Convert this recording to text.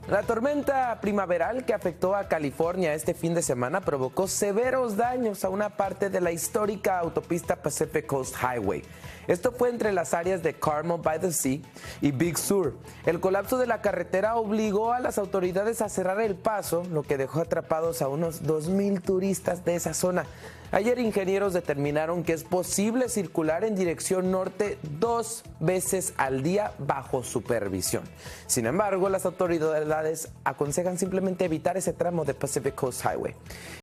La tormenta primaveral que afectó a California este fin de semana provocó severos daños a una parte de la histórica autopista Pacific Coast Highway. Esto fue entre las áreas de Carmel by the Sea y Big Sur. El colapso de la carretera obligó a las autoridades a cerrar el paso, lo que dejó atrapados a unos 2,000 turistas de esa zona. Ayer ingenieros determinaron que es posible circular en dirección norte 2 veces al día bajo supervisión. Sin embargo, las autoridades aconsejan simplemente evitar ese tramo de Pacific Coast Highway.